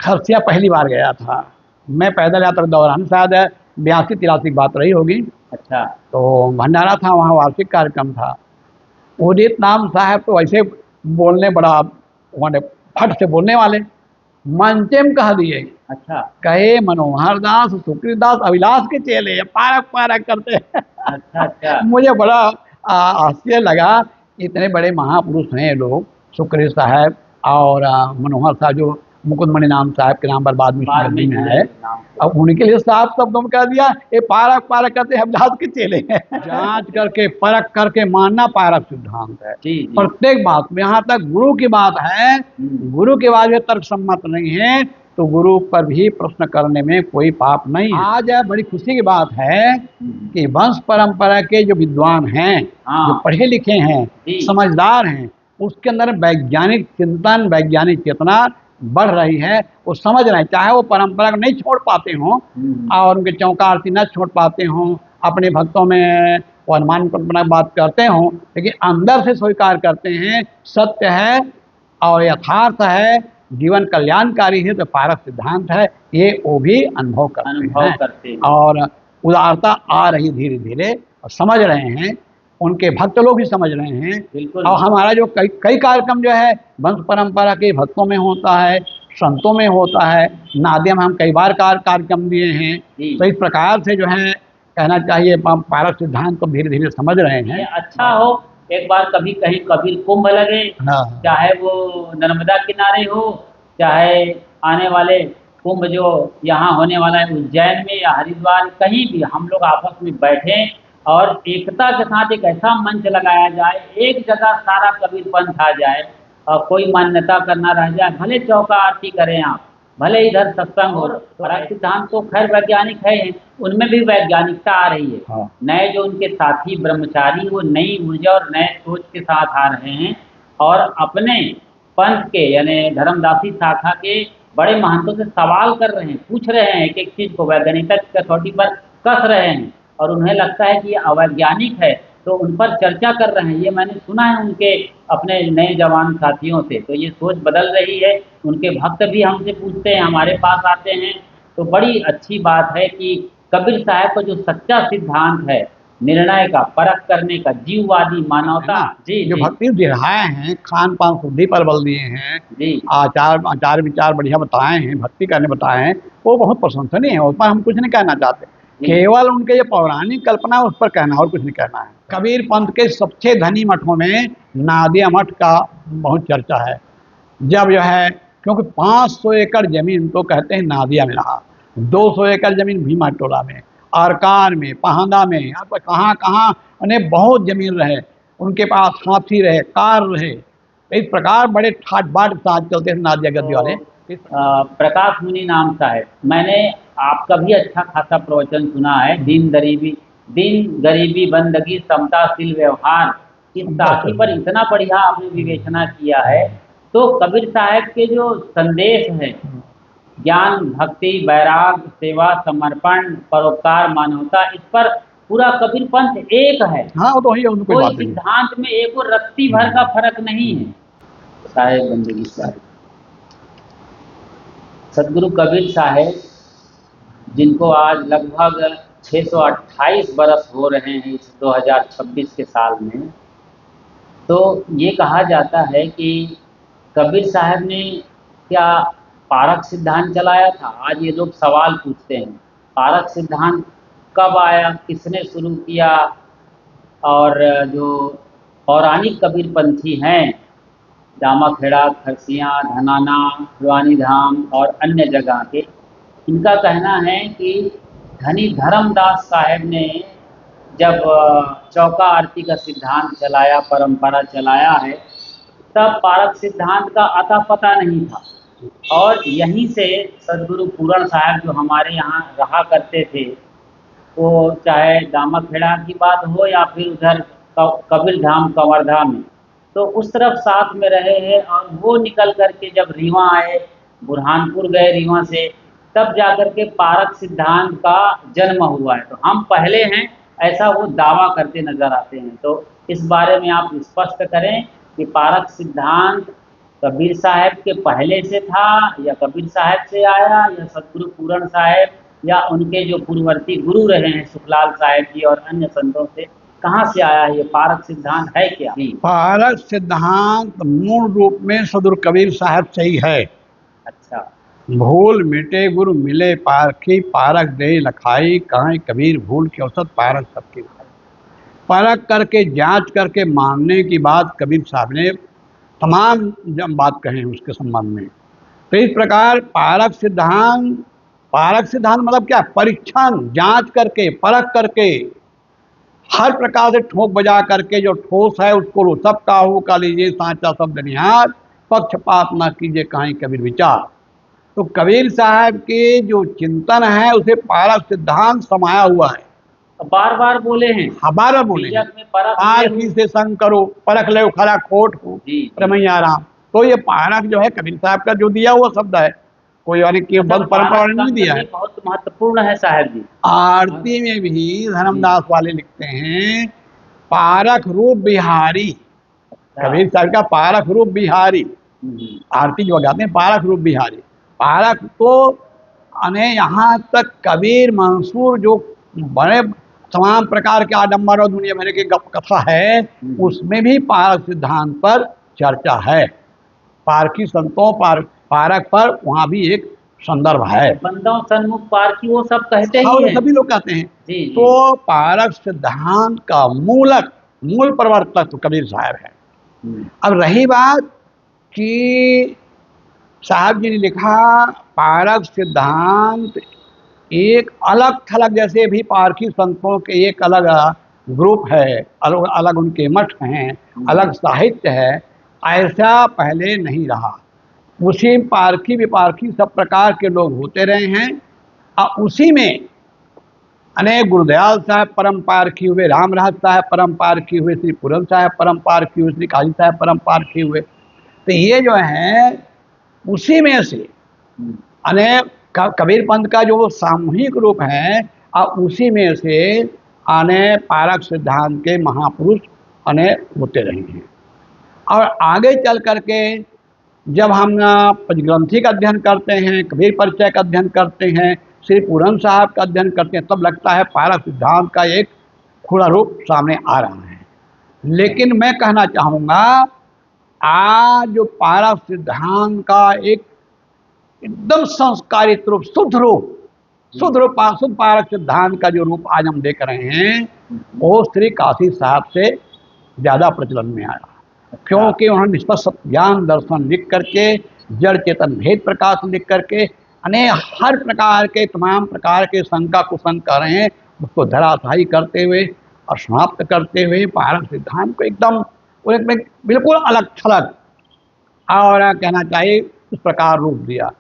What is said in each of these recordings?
खरसिया पहली बार गया था। मैं पैदल यात्रा के दौरान, शायद 82-83 की बात रही होगी। अच्छा। तो भंडारा था, वहाँ वार्षिक कार्यक्रम था। उदित नाम साहब तो ऐसे बोलने बड़ा उन्होंने फट से बोलने वाले, मंचे में कह दिए, अच्छा। कहे मनोहर दास सुकृत दास अभिलाष के चेले पारक पारक करते हैं। अच्छा अच्छा। मुझे बड़ा आश्चर्य लगा, इतने बड़े महापुरुष हैं ये लोग, सुकृत साहब और मनोहर साहब जो मुकुंदमणि नाम साहब के नाम पर बाद में बाद में गद्दी में है। नाम। अब उनके लिए साफ शब्दों में कह दिया, ये पारक पारक करते हैं अभिलाष के चेले हैं। जांच करके परख करके मानना पारक सिद्धांत है। जी जी। प्रत्येक बात में, यहाँ तक गुरु की बात है, गुरु के बाद तर्क सम्मत नहीं है तो गुरु पर भी प्रश्न करने में कोई पाप नहीं है। आज बड़ी खुशी की बात है कि वंश परंपरा के जो विद्वान हैं, जो पढ़े लिखे हैं, समझदार हैं, उसके अंदर वैज्ञानिक चिंतन, वैज्ञानिक चेतना बढ़ रही है। वो समझ रहे हैं, चाहे वो परंपरा को नहीं छोड़ पाते हों और उनके चौका आरती न छोड़ पाते हों, अपने भक्तों में वो अनुमान कल्पना बात करते हों, लेकिन अंदर से स्वीकार करते हैं सत्य है और यथार्थ है, जीवन कल्याणकारी है तो पारक सिद्धांत है, ये वो भी अनुभव करते हैं। और उदारता आ रही धीरे धीरे, और समझ रहे हैं, उनके भक्त लोग भी समझ रहे हैं। और हमारा जो कई कार्यक्रम जो है वंश परंपरा के भक्तों में होता है, संतों में होता है, नादिया में हम कई बार कार्यक्रम दिए हैं। तो इस प्रकार से जो है कहना चाहिए पारक सिद्धांत को धीरे धीरे समझ रहे हैं। अच्छा हो, एक बार कभी कहीं कबीर कुंभ लगे, चाहे वो नर्मदा किनारे हो, चाहे आने वाले कुंभ जो यहाँ होने वाला है उज्जैन में या हरिद्वार, कहीं भी हम लोग आपस में बैठें और एकता के साथ एक ऐसा मंच लगाया जाए, एक जगह सारा कबीर पंथ आ जाए और कोई मान्यता करना रह जाए, भले चौका आरती करें आप, भले इधर सत्संग हो। पारक सिद्धांत तो खैर वैज्ञानिक है, उनमें भी वैज्ञानिकता आ रही है। नए जो उनके साथी ब्रह्मचारी वो नई ऊर्जा और नए सोच के साथ आ रहे हैं और अपने पंथ के यानी धर्मदासी शाखा के बड़े महंतों से सवाल कर रहे हैं, पूछ रहे हैं, एक एक चीज को वैज्ञानिक कसौटी पर कस रहे हैं और उन्हें लगता है कि ये अवैज्ञानिक है तो उन पर चर्चा कर रहे हैं। ये मैंने सुना है उनके अपने नए जवान साथियों से। तो ये सोच बदल रही है, उनके भक्त भी हमसे पूछते हैं, हमारे पास आते हैं। तो बड़ी अच्छी बात है कि कबीर साहब का जो सच्चा सिद्धांत है निर्णय का, परख करने का, जीववादी मानवता जी जो भक्ति दिखाए हैं, खान पान शुद्धि पर बल दिए हैं जी, आचार विचार बढ़िया बताए हैं, भक्ति करने बताए हैं, वो बहुत प्रशंसनीय है। उस पर हम कुछ नहीं कहना चाहते, केवल उनके जो पौराणिक कल्पना है उस पर कहना, और कुछ नहीं कहना है। कबीर पंथ के सबसे धनी मठों में नादिया मठ का बहुत चर्चा है। जब जो है, क्योंकि 500 एकड़ जमीन तो कहते हैं नादिया में रहा, 200 एकड़ जमीन भीमा टोला में, आरकार में, पहांदा में, यहाँ पर कहाँ कहाँ उन्हें बहुत जमीन रहे, उनके पास हाथी रहे, कार रहे। इस प्रकार बड़े ठाट बाट साथ चलते थे नादिया गद्दी वाले। प्रकाश मुनि नाम साहब, मैंने आपका भी अच्छा खासा प्रवचन सुना है। दिन गरीबी बंदगी समताशील व्यवहार, इस साथी पर इतना बढ़िया आपने विवेचना किया है। तो कबीर साहब के जो संदेश है, ज्ञान भक्ति वैराग सेवा समर्पण परोपकार मानवता, इस पर पूरा कबीर पंथ एक है। हाँ, तो ही कोई सिद्धांत में एक रत्ती भर का फर्क नहीं है। साहेब बंदगी साहब, सदगुरु कबीर साहब, जिनको आज लगभग 628 बरस हो रहे हैं इस 2026 के साल में। तो ये कहा जाता है कि कबीर साहब ने क्या पारक सिद्धांत चलाया था। आज ये लोग सवाल पूछते हैं, पारक सिद्धांत कब आया, किसने शुरू किया। और जो पौराणिक कबीरपंथी हैं, दामाखेड़ा, खरसिया, धनाना, रुआनी धाम और अन्य जगह के, इनका कहना है कि धनी धर्मदास साहब ने जब चौका आरती का सिद्धांत चलाया, परंपरा चलाया है, तब पारक सिद्धांत का अता पता नहीं था। और यहीं से सदगुरु पूरण साहब जो हमारे यहाँ रहा करते थे, वो चाहे दामाखेड़ा की बात हो या फिर उधर कबीर धाम कवर्धा में, तो उस तरफ साथ में रहे हैं। और वो निकल करके जब रीवा आए, बुरहानपुर गए रीवा से, तब जाकर के पारक सिद्धांत का जन्म हुआ है। तो हम पहले हैं, ऐसा वो दावा करते नजर आते हैं। तो इस बारे में आप स्पष्ट करें कि पारक सिद्धांत कबीर साहब के पहले से था या कबीर साहब से आया या सतगुरु पूरण साहब या उनके जो पूर्ववर्ती गुरु रहे हैं सुखलाल साहब जी और अन्य संतों से, कहाँ से आया ये पारक सिद्धांत है क्या? जी। पारक सिद्धांत मूल रूप में सदगुरु कबीर साहब से ही है। अच्छा। भूल मिटे गुरु मिले पारखी, पारक दे लखाई, कहाँ कबीर भूल के औसत पारक सबकी भाई। परख करके जांच करके मानने की बात कबीर साहब ने तमाम जब बात कहें उसके संबंध में। तो इस प्रकार पारक सिद्धांत मतलब क्या? परीक्षण, जांच करके, परख करके, हर प्रकार से ठोक बजा करके जो ठोस है उसको सब काहू का लीजिए सांचा शब्द निहार, पक्षपात ना कीजिए कहीं कबीर विचार। तो कबीर साहब के जो चिंतन है उसे पारक सिद्धांत समाया हुआ है। बार बार बोले हैं। हाँ, बार बार बोले हैं। पारखी से संग करो, परख ले खरा खोट हो रमैया राम। तो ये पारक जो है कबीर साहब का जो दिया हुआ शब्द है, कोई यानी कि बंद परंपरा नहीं दिया है। बहुत महत्वपूर्ण है साहब जी। आरती में भी धर्मदास वाले लिखते हैं पारक रूप बिहारी। कबीर साहब का पारक रूप बिहारी, आरती जो गाते हैं पारक रूप बिहारी। पारक तो अने यहाँ तक कबीर मंसूर जो बड़े तमाम प्रकार के आडम्बर और दुनिया भर की गप कथा है उसमें भी पारक सिद्धांत पर चर्चा है। पारकी संतों पारक पर वहाँ भी एक संदर्भ है। बंदों सन्मुख पारकी वो सब कहते हैं। हाँ, सभी लोग कहते हैं। जी। तो पारक सिद्धांत का मूल प्रवर्तक तो कबीर साहब है। अब रही बात कि साहब जी ने लिखा पारक सिद्धांत एक अलग थलग, जैसे भी पारकी संतों के एक अलग ग्रुप है, अलग अलग उनके मठ हैं, अलग साहित्य है, ऐसा पहले नहीं रहा। उसी पारखी विपारखी सब प्रकार के लोग होते रहे हैं और उसी में अनेक गुरुदयाल साहब परम पारखी हुए, रामराज साहब परम पारखी हुए, श्री पूरन साहब परम पारखी हुए, श्री काली साहब परम पारखी हुए। तो ये जो है उसी में से अनेक कबीर पंथ का जो सामूहिक रूप है और उसी में से अनेक पारक सिद्धांत के महापुरुष अनेक होते रहे हैं। और आगे चल करके जब हम पंचग्रंथी का अध्ययन करते हैं, कबीर परिचय का अध्ययन करते हैं, श्री पूरन साहब का अध्ययन करते हैं, तब लगता है पारक सिद्धांत का एक खुला रूप सामने आ रहा है। लेकिन मैं कहना चाहूँगा आज जो पारक सिद्धांत का एक एकदम संस्कारित रूप, शुद्ध पारक सिद्धांत का जो रूप आज हम देख रहे हैं वो श्री काशी साहब से ज़्यादा प्रचलन में आया, क्योंकि उन्होंने निष्पक्ष ज्ञान दर्शन लिख करके, जड़ चेतन भेद प्रकाश लिख करके अनेक हर प्रकार के तमाम प्रकार के शंका कुशंक कर रहे हैं, उसको धराशायी करते हुए और समाप्त करते हुए पारक सिद्धांत को एकदम बिल्कुल अलग थलग और कहना चाहिए इस प्रकार रूप दिया।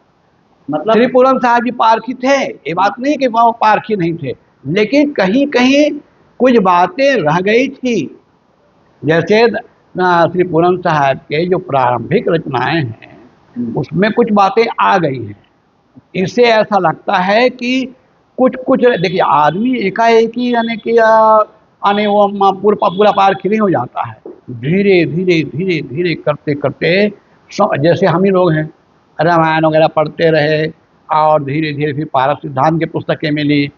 मतलब श्री पूरन साहब जी पारखी थे, ये बात नहीं कि वो पारखी नहीं थे, लेकिन कहीं कहीं कुछ बातें रह गई थी। जैसे श्री पूरन साहब के जो प्रारंभिक रचनाएं हैं उसमें कुछ बातें आ गई हैं। इससे ऐसा लगता है कि कुछ देखिए आदमी एकाएक ही यानी कि वो पूरा पारखी नहीं हो जाता है। धीरे धीरे करते करते जैसे हम ही लोग हैं, रामायण वगैरह पढ़ते रहे और धीरे धीरे फिर पारक सिद्धांत की पुस्तकें मिली,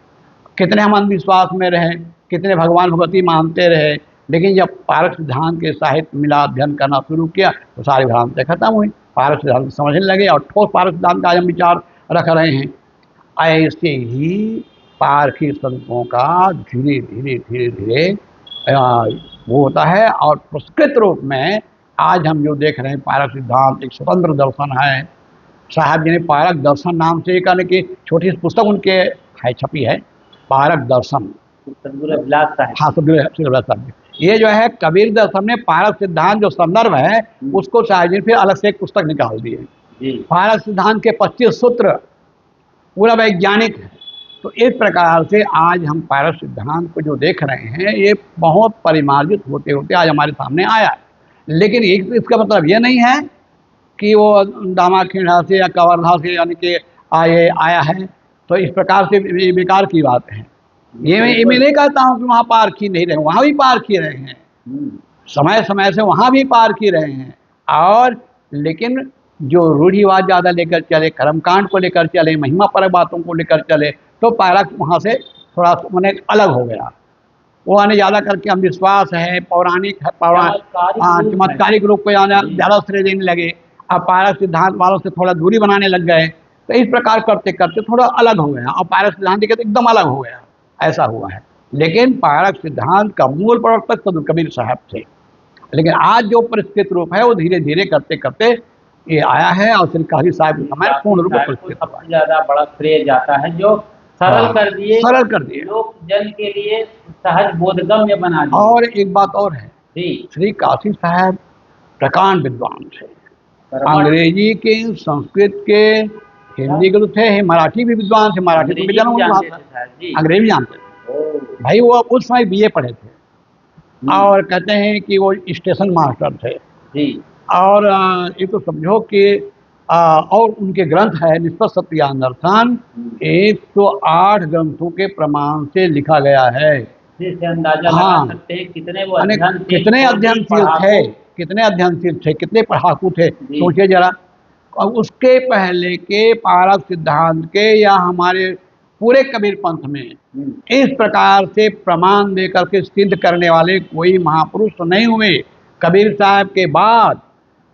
कितने हम अंधविश्वास में रहे, कितने भगवान भगवती मानते रहे, लेकिन जब पारक सिद्धांत के साहित्य मिला, अध्ययन करना शुरू किया तो सारी भ्रांतें खत्म हुई, पारक सिद्धांत समझने लगे और ठोस पारक सिद्धांत का आज हम विचार रख रहे हैं। ऐसे ही पारखी संतों का धीरे धीरे वो होता है और पुरस्कृत रूप में आज हम जो देख रहे हैं पारक सिद्धांत एक स्वतंत्र दर्शन है। साहब जी ने पारक दर्शन नाम से एक कि छोटी सी पुस्तक उनके है, छपी है, पारक दर्शन। हाँ, साहब ये जो है कबीर दर्शन में पारक सिद्धांत जो संदर्भ है उसको साहब जी ने फिर अलग से एक पुस्तक निकाल दी है। पारक सिद्धांत के 25 सूत्र पूरा वैज्ञानिक है। तो इस प्रकार से आज हम पारक सिद्धांत को जो देख रहे हैं ये बहुत परिमार्जित होते होते आज हमारे सामने आया है। लेकिन इसका मतलब ये नहीं है कि वो दामाखेड़ा से या कवर्धा से यानी कि आया है तो इस प्रकार से ये बेकार की बात है। ये मैं नहीं कहता हूँ कि वहाँ पारखी नहीं रहे, वहाँ भी पारखी रहे हैं, समय समय से वहाँ भी पारखी रहे हैं और लेकिन जो रूढ़िवाद ज़्यादा लेकर चले, कर्मकांड को लेकर चले, महिमा परक बातों को लेकर चले, तो पायरक्स वहाँ से थोड़ा मैंने अलग हो गया। वो आने ज़्यादा करके हम विश्वास है, पौराणिक है, चमत्कारिक रूप को ज़्यादा श्रेय देने लगे। अब पायरक सिद्धांत वालों से थोड़ा दूरी बनाने लग गए। तो इस प्रकार करते करते थोड़ा अलग हो गया और पायरक सिद्धांत के तो एकदम अलग हो गया, ऐसा हुआ है। लेकिन पायरक सिद्धांत का मूल प्रवर्तक तो कबीर साहब थे, लेकिन आज जो परिष्कृत रूप है वो धीरे धीरे करते करते ये आया है और श्री काशी साहब के समय पूर्ण रूप में परिष्कृत हुआ। सबसे ज्यादा बड़ा श्रेय जाता है जो सरल कर दिए, सरल कर दिए, लोक जन के लिए सहज बोधगम्य बना दिए। और एक बात और है, श्री काशी साहब प्रकांड विद्वान थे, अंग्रेजी के, संस्कृत के, हिंदी के तो थे, मराठी भी विद्वान थे, मराठी तो जन्म हुआ था, अंग्रेजी जानते थे भाई। वो उस समय बीए पढ़े थे और कहते हैं कि वो स्टेशन मास्टर थे जी। और ये तो समझो कि और उनके ग्रंथ है निष्पक्ष सत्यान दर्शन, 108 ग्रंथों के प्रमाण से लिखा गया है। जिससे अंदाजा लगा सकते हैं कितने वो कितने अध्ययनशील थे, कितने अध्ययनशील थे, कितने पढ़ाकू थे, सोचिए जरा। और उसके पहले के पारक सिद्धांत के या हमारे पूरे कबीर पंथ में इस प्रकार से प्रमाण देकर के सिद्ध करने वाले कोई महापुरुष तो नहीं हुए। कबीर साहब के बाद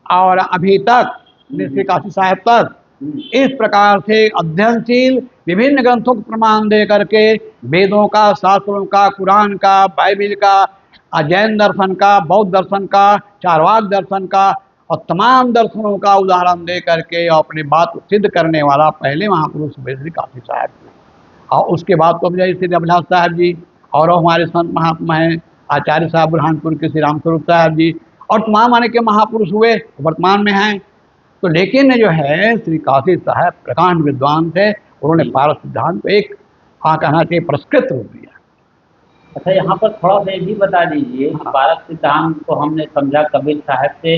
और अभी तक श्री काशी साहब तक इस प्रकार से अध्ययनशील विभिन्न ग्रंथों को प्रमाण दे करके, वेदों का, शास्त्रों का, कुरान का, बाइबिल का, जैन दर्शन का, बौद्ध दर्शन का, चारवाक दर्शन का और तमाम दर्शनों का उदाहरण दे करके अपनी बात सिद्ध करने वाला पहले महापुरुष श्री काशी साहब थे। और उसके बाद तो श्री अभिलाष साहब जी और हमारे संत महात्मा हैं, आचार्य साहब बुरहानपुर के श्री रामस्वरूप साहब जी और तमाम आने के महापुरुष हुए, वर्तमान में हैं। तो लेकिन जो है श्री काशी साहब प्रकांड विद्वान थे, उन्होंने पारक सिद्धांत को एक कहना चाहिए परिष्कृत रूप दिया। अच्छा, यहाँ पर थोड़ा सा ये भी बता दीजिए कि पारक सिद्धांत को हमने समझा कबीर साहब से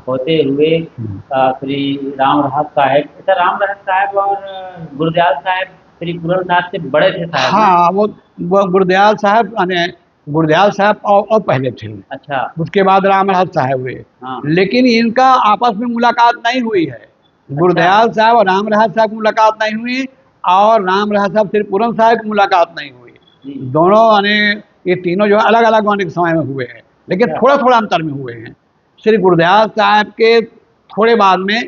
होते हुए श्री राम रहत साहब, अच्छा राम रहत साहब और गुरदयाल साहब श्री पूरण साहब से बड़े थे साहब। हाँ, वो गुरदयाल साहब गुरदयाल साहब और पहले थे। अच्छा, उसके बाद राम रहत साहब हुए। हाँ। लेकिन इनका आपस में मुलाकात नहीं हुई है। अच्छा। गुरदयाल साहब और राम रहत साहब की मुलाकात नहीं हुई और राम रहत साहब श्री पूरण साहब की मुलाकात नहीं हुई। दोनों ये तीनों जो अलग अलग आने के समय में हुए हैं, लेकिन थोड़ा थोड़ा अंतर में हुए हैं। श्री गुरदयाल साहब के थोड़े बाद में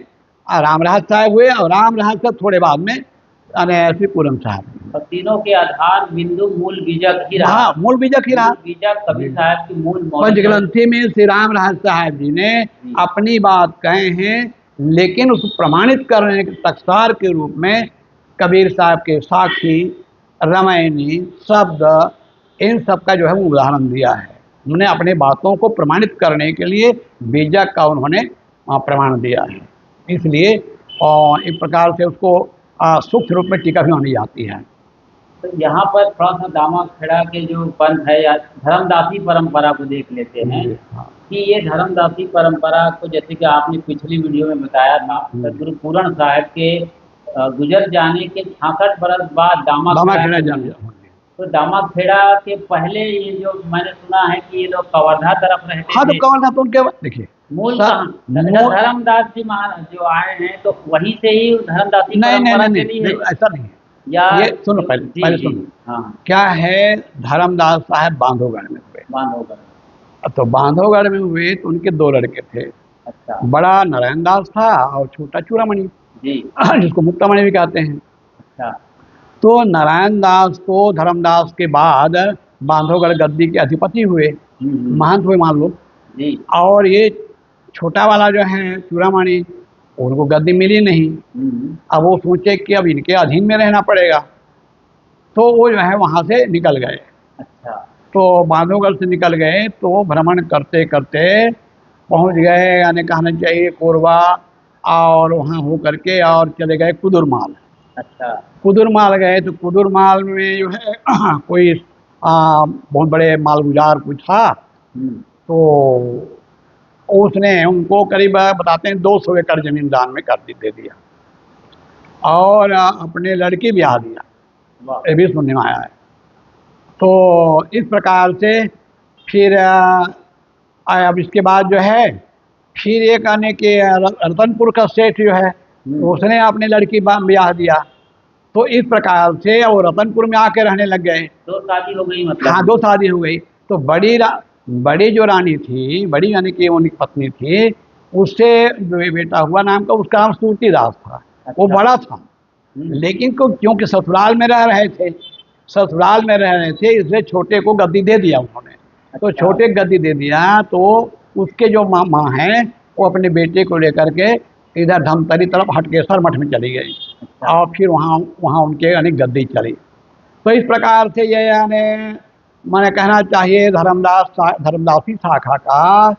राम रहत साहब हुए और राम रहत साहब थोड़े बाद में श्री पूरन साहब। और तीनों के आधार बिंदु मूल बीजक ही रहा। हाँ, मूल बीजक ही रहा। बीजक कबीर साहब की मूल पंचग्रंथी में श्री राम रहत साहब जी ने अपनी बात कहे हैं, लेकिन उसको प्रमाणित करने के टकसार के रूप में कबीर साहब के साक्षी, रामायणी, शब्द, इन सब का जो है वो उदाहरण दिया है। उन्होंने अपने बातों को प्रमाणित करने के लिए बीजक का उन्होंने प्रमाण दिया है। इसलिए और एक प्रकार से उसको सूक्ष्म रूप में टीका भी होनी जाती है। तो यहाँ पर थोड़ा सा दामाखेड़ा के जो पंथ है या धर्मदासी परंपरा को देख लेते हैं कि ये धर्मदासी परंपरा को, जैसे कि आपने पिछली वीडियो में बताया था, सदगुरु पूरण साहब के गुजर जाने के 66 बरस बाद दामाखेड़ा जन्म। तो दामाखेड़ा के पहले ये जो मैंने सुना है कि ये लोग कवर्धा तरफ रहते थे। हाँ, तो कवर्धा तो उनके देखिए मूल धर्मदास जी महाराज जो आए हैं तो वहीं से ही धर्मदासी परंपरा चली है। ऐसा नहीं है या ये सुनो पहले सुनो। हाँ, क्या है, धर्मदास साहब बांधवगढ़ में हुए। बांधवगढ़, तो बांधवगढ़ में हुए तो उनके 2 लड़के थे। अच्छा, बड़ा नारायण दास था और छोटा चूड़ामणि जी, जिसको मुक्तामणि भी कहते हैं। अच्छा, तो नारायण दास को धर्मदास के बाद बांधवगढ़ गद्दी के अधिपति हुए, महंत हुए मान लो जी। और ये छोटा वाला जो है चूड़ामणि, उनको गद्दी मिली नहीं। अब वो सोचे कि अब इनके अधीन में रहना पड़ेगा, तो वो जो है वहाँ से निकल गए। अच्छा, तो बांधवगढ़ से निकल गए तो भ्रमण करते करते पहुँच गए, यानी कहना चाहिए कोरबा, और वहाँ हो करके और चले गए कुदुरमाल। अच्छा, कुदुरमाल गए तो कुदुरमाल में जो है कोई बहुत बड़े मालगुजार कोई था, तो उसने उनको करीब बताते हैं 200 एकड़ जमीन दान में दे दिया और अपने लड़की ब्याह दिया, ये भी सुनने में आया है। तो इस प्रकार से फिर अब इसके बाद जो है फिर एक आने के रतनपुर का सेठ जो है उसने अपनी लड़की ब्याह दिया। तो इस प्रकार से वो रतनपुर में आके रहने लग गए। 2 शादी हो गई मतलब? हाँ, 2 शादी हो गई। तो बड़ी जो रानी थी, बड़ी यानी कि उनकी पत्नी थी, उससे जो बेटा हुआ नाम का, उसका नाम सूरतीदास था। वो अच्छा। बड़ा था, लेकिन क्योंकि ससुराल में रह रहे थे, ससुराल में रह रहे थे, इसलिए छोटे को गद्दी दे दिया उन्होंने। तो अच्छा। छोटे को गद्दी दे दिया तो उसके जो माँ हैं वो अपने बेटे को लेकर के इधर धमतरी तरफ हटकेश्वर मठ में चली गई। अच्छा। और फिर वहाँ उनके यानी गद्दी चली। तो इस प्रकार से ये यानी मैंने कहना चाहिए धर्मदासी शाखा का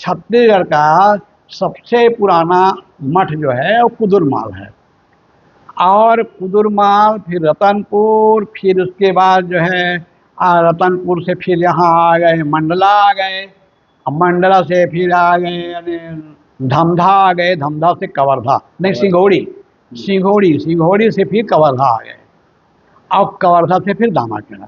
छत्तीसगढ़ का सबसे पुराना मठ जो है वो कुदुरमाल है। और कुदुरमाल, फिर रतनपुर, फिर उसके बाद जो है रतनपुर से फिर यहाँ आ गए मंडला आ गए, अब मंडला से फिर आ गए यानी धमधा आ गए, धमधा से कवर्धा, नहीं सिंघोड़ी, सिंघोड़ी से फिर कवर्धा आ गए, और कवर्धा से फिर दामाखेड़ा।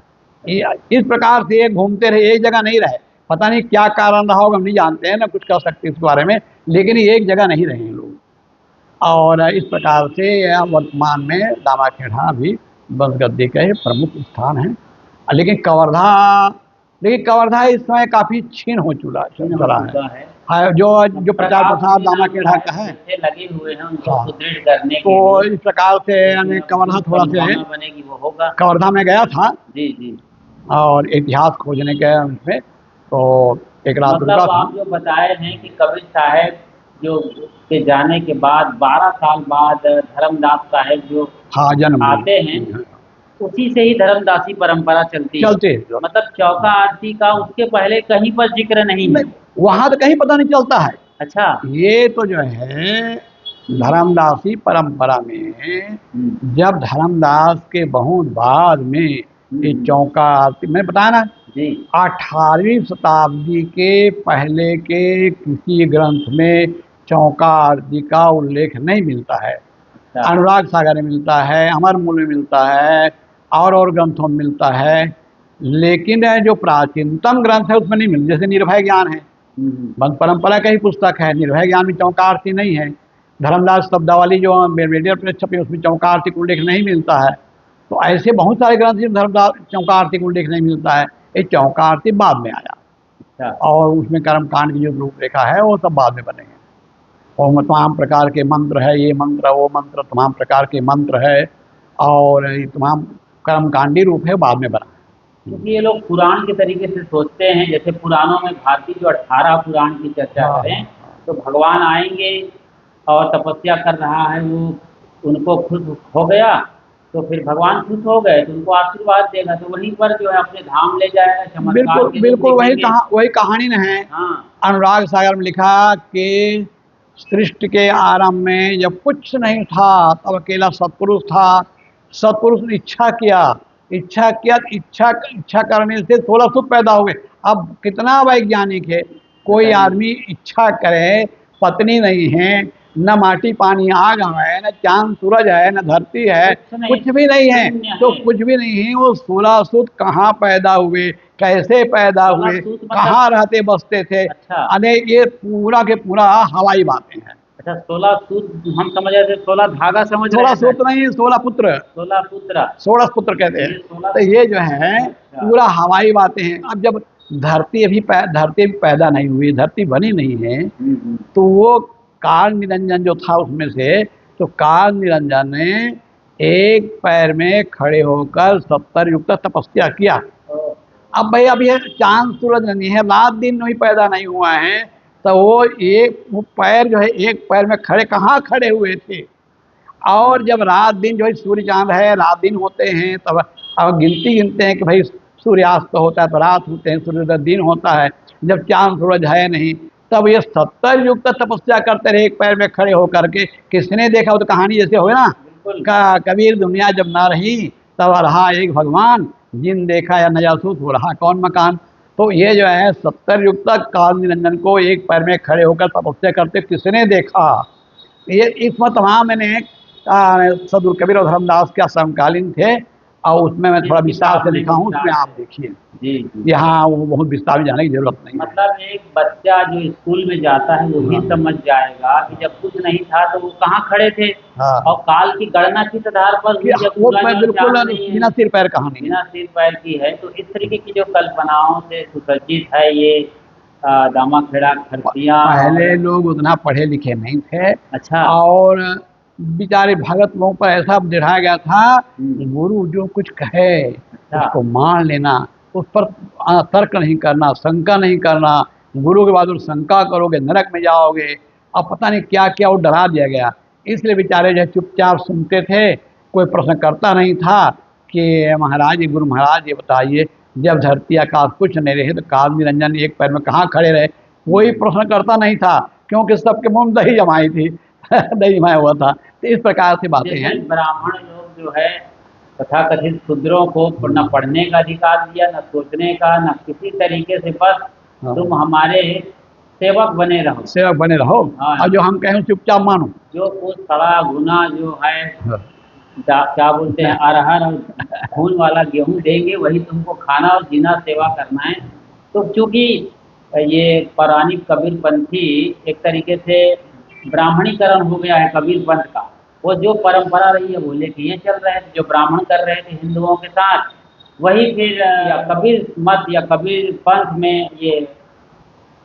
इस प्रकार से ये घूमते रहे, एक जगह नहीं रहे। पता नहीं क्या कारण रहा होगा, हम नहीं जानते हैं, ना कुछ कह सकते इस बारे में, लेकिन एक जगह नहीं रहे लोग। और इस प्रकार से वर्तमान में दामाखेड़ा भी बंसगद्दी के प्रमुख स्थान है। लेकिन कवर्धा इस समय काफ़ी क्षीण हो चला है। जो प्रचार प्रसार दामाखेड़ा का है लगे हुए हैं उनको हाँ। सुदृढ़ करने के तो लिए इस प्रकार से यानी कवर्धा थोड़ा सा है, बनेगी वो होगा। कवर्धा में गया था जी जी। और इतिहास खोजने के उसमें, तो एक रात रुका मतलब था। आप जो बताए हैं कि कबीर साहब जो के जाने के बाद 12 साल बाद धर्मदास साहब जो हाँ, जन्म आते हैं, उसी से ही धर्मदासी परंपरा चलती है। मतलब चौका आरती का उसके पहले कहीं पर जिक्र नहीं है? वहाँ तो कहीं पता नहीं चलता है। अच्छा। ये तो जो है धर्मदासी परंपरा में जब धर्मदास के बहुत बाद में ये चौका आरती, मैंने बताया ना जी, 18वीं शताब्दी के पहले के किसी ग्रंथ में चौका आरती का उल्लेख नहीं मिलता है। अच्छा। अनुराग सागर में मिलता है, अमरमूल में मिलता है, और ग्रंथों में मिलता है, लेकिन जो प्राचीनतम ग्रंथ है उसमें नहीं मिलता। जैसे निर्भय ज्ञान है, बंद परंपरा का ही पुस्तक है, निर्भय ज्ञान में चौका आरती नहीं है। धर्मदास शब्दावली जो बेलवेडियर प्रेस छपी उसमें चौका आरती का उल्लेख नहीं मिलता है। तो ऐसे बहुत सारे ग्रंथ जिसमें धर्मदास चौका आरती का उल्लेख नहीं मिलता है। ये चौका आरती बाद में आया। अच्छा। और उसमें कर्मकांड की जो रूपरेखा है वो सब बाद में बने हैं। और तमाम प्रकार के मंत्र है, ये मंत्र वो मंत्र, तमाम प्रकार के मंत्र है, और ये तमाम कर्मकांडी रूप है, बाद में बना। क्योंकि ये लोग पुराण के तरीके से सोचते हैं। जैसे पुराणों में भारतीय जो 18 पुराण की चर्चा करें तो भगवान आएंगे और तपस्या कर रहा है वो, उनको खुश हो गया तो फिर भगवान खुश हो गए तो उनको आशीर्वाद देगा, तो वहीं पर जो है अपने धाम ले जाएगा। चमत्कार बिल्कुल वही कहानी न है। हाँ। अनुराग सागर में लिखा कि सृष्टि के आरंभ में जब कुछ नहीं था तब अकेला सत्पुरुष था। सत्पुरुष ने इच्छा करने से 16 सुख पैदा हुए। अब कितना वैज्ञानिक है, कोई आदमी इच्छा करे, पत्नी नहीं है, न माटी पानी आग है, न चांद सूरज है, न धरती है, कुछ भी नहीं है, तो कुछ भी नहीं है। वो 16 सूत कहाँ पैदा हुए, कैसे पैदा हुए, कहाँ रहते बसते थे? अरे ये पूरा के पूरा हवाई बातें हैं। अच्छा, 16 सूत हम समझ रहे थे, 16 धागा समझ रहे थे। 16 सूत नहीं, 16 पुत्र, 16 पुत्र कहते हैं। तो ये जो है पूरा हवाई बातें हैं। अब जब धरती भी पैदा नहीं हुई, धरती बनी नहीं है, तो वो काल निरंजन जो था उसमें से, तो काल निरंजन ने एक पैर में खड़े होकर 70 युग तक तपस्या किया। अब भाई अब ये चांद सूरज नहीं है, रात दिन भी पैदा नहीं हुआ है, तो वो पैर जो है एक पैर में कहाँ खड़े हुए थे? और जब रात दिन जो है सूर्य चांद है, रात दिन होते हैं, तब अब गिनते हैं कि भाई सूर्यास्त होता है तो रात होते हैं, सूर्योदय दिन होता है। जब चांद सूरज है नहीं, तब ये 70 युग तक तपस्या करते रहे एक पैर में खड़े होकर के। किसने देखा? वो तो कहानी जैसे हो ना, कबीर दुनिया जब ना रही तब रहा एक भगवान, जिन देखा या नजासूस हो रहा कौन मकान। तो ये जो है 70 युग तक काल निरंजन को एक पैर में खड़े होकर तपस्या करते किसने देखा? ये इसमें तमाम मैंने सदगुरु कबीर और धर्मदास के समकालीन थे, और उसमें मैं थोड़ा इस विस्तार किताब से में लिखा हूँ, उसमें विस्तार आप है। देखिए। जी जी। यहाँ वो बहुत विस्तार में जाने की जरूरत नहीं है। मतलब एक बच्चा जो स्कूल में जाता है वो भी हाँ समझ जाएगा कि जब कुछ नहीं था तो वो कहाँ खड़े थे, हाँ, और काल की गणना किस आधार पर कि हुई जब वो सूरज मैं और बिल्कुल चांद नहीं है, बिना सिर पैर कहानी है। बिना सिर पैर की है। तो इस तरीके की जो कल्पनाओं से सुसज्जित है ये दामाखेड़ा खरसिया। और पहले लोग उतना पढ़े लिखे नहीं थे, अच्छा। और बेचारे भगत लोगों पर ऐसा दिखाया गया था, गुरु जो कुछ कहे अच्छा। उसको मान लेना, उस पर तर्क नहीं करना, शंका नहीं करना। गुरु के बाद और शंका करोगे नरक में जाओगे। अब पता नहीं क्या क्या वो डरा दिया गया। इसलिए बेचारे जो चुपचाप सुनते थे, कोई प्रश्न करता नहीं था कि महाराज ये गुरु महाराज ये बताइए, जब धरती आकाश कुछ नहीं रहे तो काल निरंजन एक पैर में कहाँ खड़े रहे। कोई प्रश्न करता नहीं था, क्योंकि सबके मुंह में दही जमाई थी दही जमाया हुआ था। तो इस प्रकार से बातें हैं। जैसे ब्राह्मण लोग जो है तथाकथित शूद्रों को न पढ़ने का अधिकार दिया, न सोचने का, न किसी तरीके से, बस हाँ, तुम हमारे सेवक बने रहो। सेवक बने रहो, हाँ। और जो हम कहें चुपचाप मानो। जो कुछ सड़ा भुना जो है हाँ, क्या बोलते हैं अरहर और खून वाला गेहूं देंगे वही तुमको खाना और जीना सेवा करना है। तो चूंकि ये पौराणिक कबीरपंथी एक तरीके से ब्राह्मणीकरण हो गया है कबीर पंथ का, वो जो परंपरा रही है वो लेके ये चल रहे थे, जो ब्राह्मण कर रहे थे हिंदुओं के साथ वही फिर या कबीर मत या कबीर पंथ में ये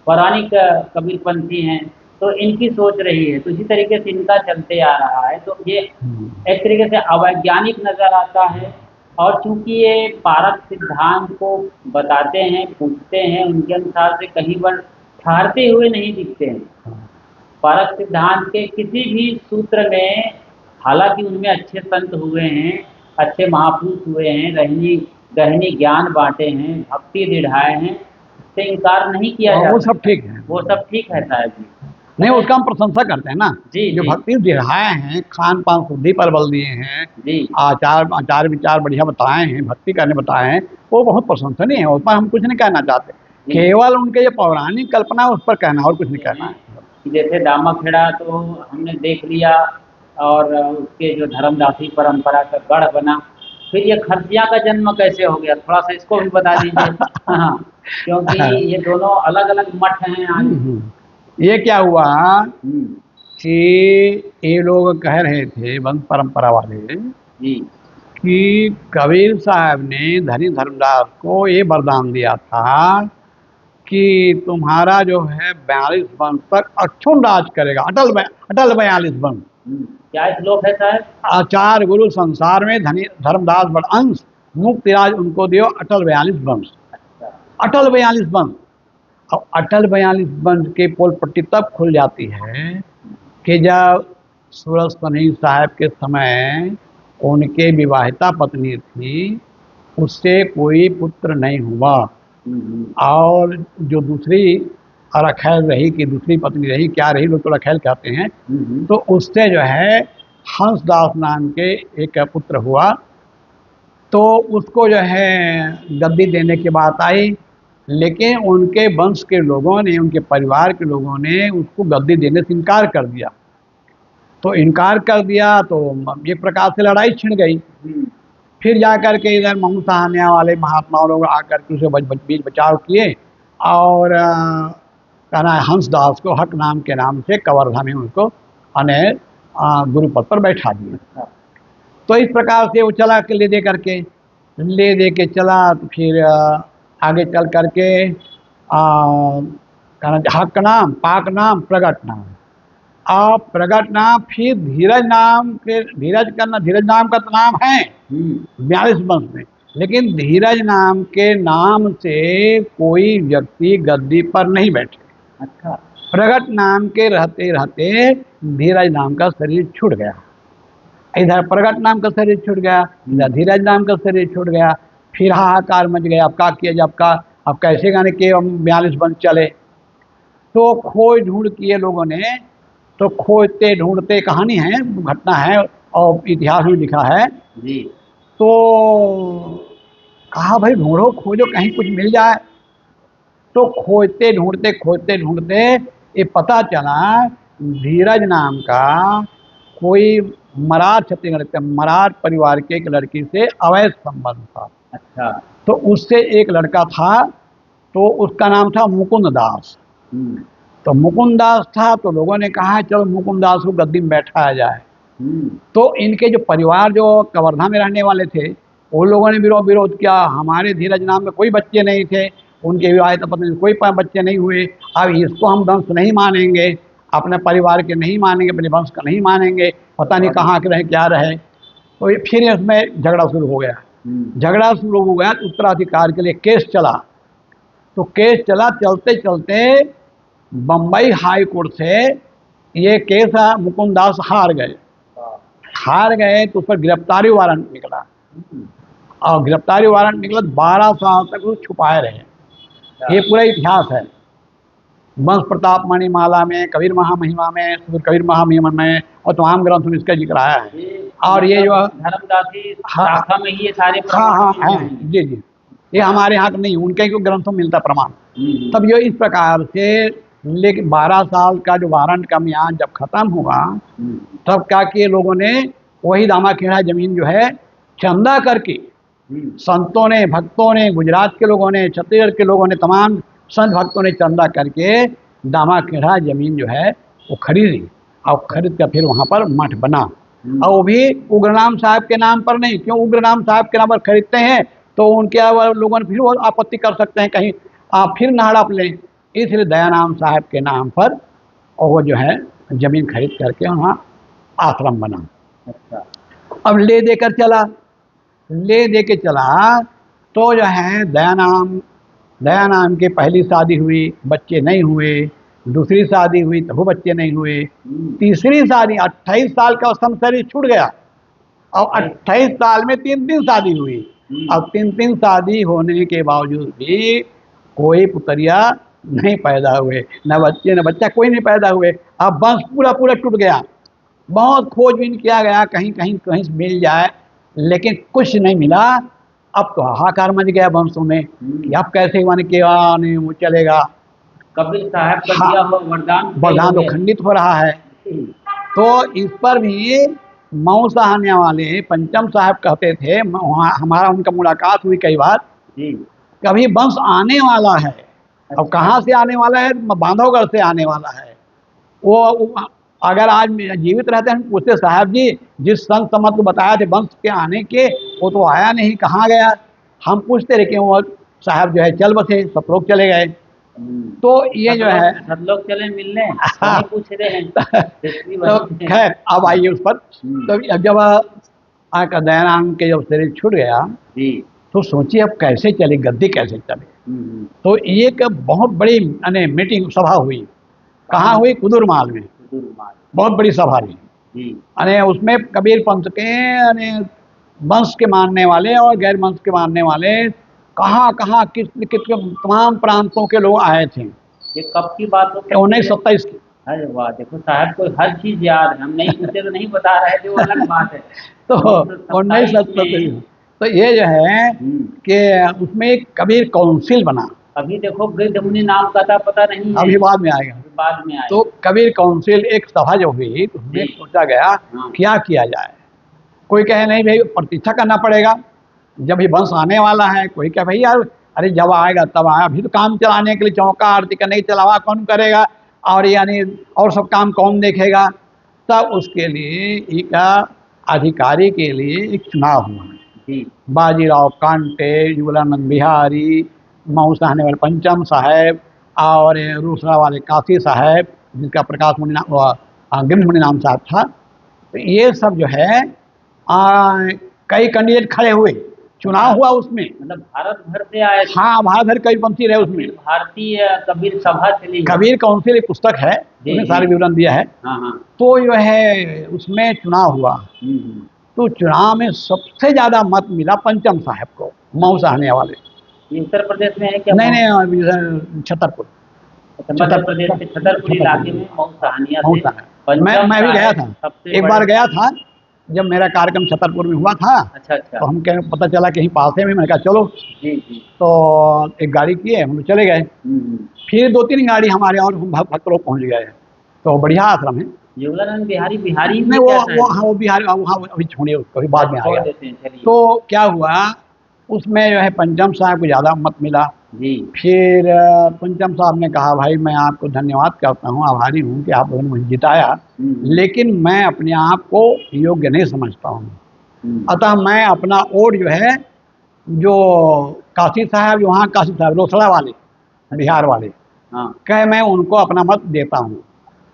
पौराणिक कबीरपंथी हैं तो इनकी सोच रही है, तो इसी तरीके से इनका चलते आ रहा है। तो ये एक तरीके से अवैज्ञानिक नज़र आता है। और चूंकि ये पारक सिद्धांत को बताते हैं, पूछते हैं, उनके अनुसार से कहीं पर ठहरते हुए नहीं दिखते हैं। पारक सिद्धांत के किसी भी सूत्र में, हालांकि उनमें अच्छे संत हुए हैं, अच्छे महापुरुष हुए हैं, रहनी गहनी ज्ञान बांटे हैं, भक्ति दृढ़ाए हैं, इससे इनकार नहीं किया जा वो सकता। सब ठीक है। वो सब ठीक है साहब जी। नहीं, उसका हम प्रशंसा करते हैं ना। जी जो जी भक्ति दिखाए हैं, खान पान शुद्धि पर बल दिए हैं, जी आचार आचार विचार बढ़िया बताए हैं, भक्ति करने बताए हैं, वो बहुत प्रशंसनीय है। उस पर हम कुछ नहीं कहना चाहते, जी। केवल उनके ये पौराणिक कल्पना है उस पर कहना, और कुछ नहीं कहना है। जैसे दामाखेड़ा तो हमने देख लिया, और उसके जो धर्मदासी परंपरा का गढ़ बना। फिर ये खरसिया का जन्म कैसे हो गया, थोड़ा सा इसको भी बता दीजिए। हाँ, क्योंकि ये दोनों अलग अलग मठ हैं आज। ये क्या हुआ हम्म, कि ये लोग कह रहे थे वंश परंपरा वाले जी कि कबीर साहब ने धनी धर्मदास को ये वरदान दिया था कि तुम्हारा जो है 42 वंश तक अक्षुण राज करेगा, अटल 42 वंश। क्या श्लोक है साहब? आचार्य गुरु संसार में धनी धर्मदास बड़ अंश, मुक्तिराज उनको दियो अटल 42 वंश। अच्छा। अटल 42 वंश। अब अटल 42 वंश के पोल पट्टी तब खुल जाती है कि जब सूरज सनी साहब के समय उनके विवाहिता पत्नी थी, उससे कोई पुत्र नहीं हुआ, और जो दूसरी रखैल रही कि दूसरी पत्नी रही, क्या रही, लोग तो रखैल कहते हैं, तो उससे जो है हंसदास नाम के एक पुत्र हुआ। तो उसको जो है गद्दी देने की बात आई, लेकिन उनके वंश के लोगों ने, उनके परिवार के लोगों ने उसको गद्दी देने से इनकार कर दिया। तो इनकार कर दिया तो एक प्रकार से लड़ाई छिड़ गई। फिर जा कर के इधर महमूद सहानिया वाले महात्मा लोग आकर के उसे बीच बचाव किए, और कहना है हंसदास को हक नाम के नाम से कवर्धा में उसको अने गुरु पद पर बैठा दिया। तो इस प्रकार से वो चला के ले दे के चला। तो फिर आगे चल करके कहना हक नाम, पाक नाम, प्रगट नाम। आप प्रगट नाम, फिर धीरज नाम के, धीरज नाम का तो नाम है 42 वंश में, लेकिन धीरज नाम के नाम से कोई व्यक्ति गद्दी पर नहीं बैठे। अच्छा। प्रगट नाम के रहते रहते धीरज नाम का शरीर छूट गया। इधर प्रगट नाम का शरीर छूट गया, इधर धीरज नाम का शरीर छूट गया। फिर हाहाकार मच गया, अब क्या किया जब का, अब कैसे गाने के 42 वंश चले। तो खोज ढूंढ किए लोगों ने, तो खोजते ढूंढते, कहानी है, घटना है और इतिहास में लिखा है जी। तो कहा भाई ढूंढो खोजो कहीं कुछ मिल जाए। तो खोजते ढूंढते ये पता चला धीरज नाम का कोई मरार छत्तीसगढ़ के मरार परिवार के एक लड़की से अवैध संबंध था। अच्छा। तो उससे एक लड़का था, तो उसका नाम था मुकुंद दास। हम्म। तो मुकुंद दास था, तो लोगों ने कहा चलो मुकुंद दास को गद्दी में बैठाया जाए। हम्म। तो इनके जो परिवार जो कवर्धा में रहने वाले थे, उन लोगों ने विरोध किया। हमारे धीरज नाम में कोई बच्चे नहीं थे, उनके विवाह तो पत्नी कोई बच्चे नहीं हुए, अब इसको हम वंश नहीं मानेंगे, अपने परिवार के नहीं मानेंगे, अपने वंश का नहीं मानेंगे, पता नहीं कहाँ के रहे क्या रहे। तो फिर इसमें झगड़ा शुरू हो गया। झगड़ा शुरू हो गया तो उत्तराधिकार के लिए केस चला। तो केस चला, चलते चलते बम्बई हाई कोर्ट से ये केस मुकुंद दास हार गए। हार गए तो उस पर गिरफ्तारी वारंट निकला, और गिरफ्तारी वारंट निकला 12 साल तक वो छुपाए रहे। ये पूरा इतिहास है। वंश प्रताप मणिमाला में, कबीर महामहिमा में, कबीर महामहिमा में और तमाम ग्रंथों में इसका जिक्र आया है। और ये जो धर्मदासी हाँ शाखा में ये सारे हाँ है, जी जी, ये हमारे यहाँ का नहीं, उनके ग्रंथों में मिलता प्रमाण। तब ये इस प्रकार से, लेकिन 12 साल का जो वारंट का मियाद जब खत्म हुआ, तब क्या किए लोगों ने, वही दामाखेड़ा जमीन जो है चंदा करके, संतों ने, भक्तों ने, गुजरात के लोगों ने, छत्तीसगढ़ के लोगों ने, तमाम संत भक्तों ने चंदा करके दामाखेड़ा जमीन जो है वो खरीदी, और खरीद कर फिर वहाँ पर मठ बना। और वो भी उग्रनाम साहब के नाम पर नहीं, क्यों उग्रनाम साहब के नाम पर खरीदते हैं तो उनके लोगों ने फिर वो आपत्ति कर सकते हैं, कहीं आप फिर ना हड़प लें, इसलिए दयानाम साहब के नाम पर और वो जो है जमीन खरीद करके वहाँ आश्रम बना। अच्छा। अब ले देकर चला, ले दे के चला, तो जो है दयानाम की पहली शादी हुई, बच्चे नहीं हुए, दूसरी शादी हुई तो वो बच्चे नहीं हुए, तीसरी शादी 28 साल का शरीर छूट गया, और 28 साल में 3 शादी हुई। अब 3 शादी होने के बावजूद भी कोई पुतरिया नहीं पैदा हुए, न बच्चे न बच्चा कोई नहीं पैदा हुए। अब वंश पूरा पूरा टूट गया। बहुत खोजबीन किया गया, कहीं कहीं कहीं से मिल जाए, लेकिन कुछ नहीं मिला। अब तो हाहाकार मच गया वंशों में कि अब कैसे मान के नहीं वो चलेगा। कबीर साहब का दिया हुआ वरदान तो खंडित हो रहा है। तो इस पर भी मऊ सहाने वाले पंचम साहब कहते थे, हमारा उनका मुलाकात हुई कई बार, कभी वंश आने वाला है। अब कहाँ से आने वाला है? बांधवगढ़ से आने वाला है। वो अगर आज जीवित रहते हैं, पूछते साहब जी जिस संत समत को बताया थे वंश के आने के, वो तो आया नहीं, कहाँ गया? हम पूछते रहे कि वो साहब जो है चल बसे, सब लोग चले गए। तो ये जो है सब लोग चले मिलने, पूछ रहे हैं। तो खैर अब आइए उस पर। तो जब दयानाम के जब शरीर छूट गया तो सोचिए अब कैसे चले, गद्दी कैसे चले। तो एक बहुत बड़ी मीटिंग सभा हुई। कहाँ हुई? कुदुरमाल में। बहुत बड़ी सभा हुई। उसमें कबीर पंथ के वंश के मानने वाले और गैर वंश के मानने वाले कहाँ कहाँ किस तमाम प्रांतों के लोग आए थे। ये कब की बात हो? 1927 की। अरे वाह, देखो साहब को हर चीज याद है, हम नहीं पूछे तो नहीं बता रहे थे, वो अलग बात है। तो 1927 तो ये जो है कि उसमें एक कबीर काउंसिल बना। अभी देखो गिरध मुनि नाम का था, पता नहीं है। अभी बाद में आएगा, बाद में आएगा। तो कबीर काउंसिल एक सभा जो हुई तो उसमें सोचा गया क्या किया जाए। कोई कहे नहीं भाई प्रतीक्षा करना पड़ेगा, जब ये वंश आने वाला है। कोई कहे भाई यार अरे जब आएगा तब आया, अभी तो काम चलाने के लिए चौका आरती करने के चलावा कौन करेगा, और यानी और सब काम कौन देखेगा। तब उसके लिए एक अधिकारी के लिए एक चुनाव हुआ। बाजीराव कांटे, युगलानंद बिहारी, मऊ सहाने वाले पंचम साहब और रूसरा वाले काशी साहब, जिनका प्रकाश मुनि नाम गिरध मुनि नाम साहब था। तो ये सब जो है कई कैंडिडेट खड़े हुए, चुनाव हुआ उसमें। मतलब भारत भर से आए? हाँ, भारत भर कई पंथी रहे उसमें। भारतीय कबीर सभा चली। कबीर काउंसिल एक पुस्तक है, उसमें सारे विवरण दिया है। तो जो है उसमें चुनाव हुआ। तो चुनाव में सबसे ज्यादा मत मिला पंचम साहब को, मऊ सहाने वाले। उत्तर प्रदेश में है क्या? नहीं, छतरपुर। मध्य प्रदेश के छतरपुर इलाके में मऊ सहानिया से। मैं भी गया था, एक बार गया था जब मेरा कार्यक्रम छतरपुर में हुआ था। अच्छा। तो हम कह पता चला कहीं पासे में, मैंने कहा चलो। तो एक गाड़ी किए, हम चले गए। फिर 2-3 गाड़ी हमारे और भक्त लोग पहुँच गए। तो बढ़िया आश्रम है। युगलानंद बिहारी बिहारी नहीं में क्या हाँ वो बिहार वहाँ अभी छोड़िए उसको, अभी बाद में छोड़ आएगा। देते हैं, चलिए। तो क्या हुआ, उसमें जो है पंचम साहब को ज़्यादा मत मिला। जी। फिर पंचम साहब ने कहा भाई मैं आपको धन्यवाद करता हूँ, आभारी हूँ कि आप लोगों ने मुझे जिताया, लेकिन मैं अपने आप को योग्य नहीं समझता हूँ। अतः मैं अपना वोट जो है, जो काशी साहब, वहाँ काशी साहब रोसड़ा वाले बिहार वाले, हाँ। कह मैं उनको अपना मत देता हूँ।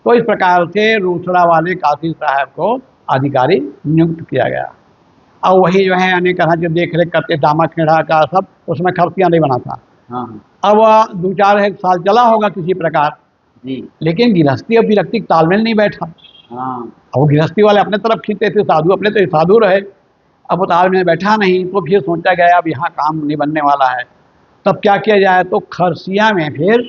तो इस प्रकार से रोसड़ा वाले काशी साहब को अधिकारी नियुक्त किया गया। और वही जो है अनेक तरह के देख रेख करते, दामा खेड़ा का सब, उसमें खर्चियाँ नहीं बना था। हाँ। अब 2-4 साल चला होगा किसी प्रकार, जी। लेकिन गृहस्थी और विरक्ति का तालमेल नहीं बैठा। हाँ। अब वो गृहस्थी वाले अपने तरफ खींचते थे, साधु अपने तो साधु रहे। अब वो तालमेल बैठा नहीं, तो फिर सोचा गया अब यहाँ काम नहीं बनने वाला है, तब क्या किया जाए। तो खरसिया में फिर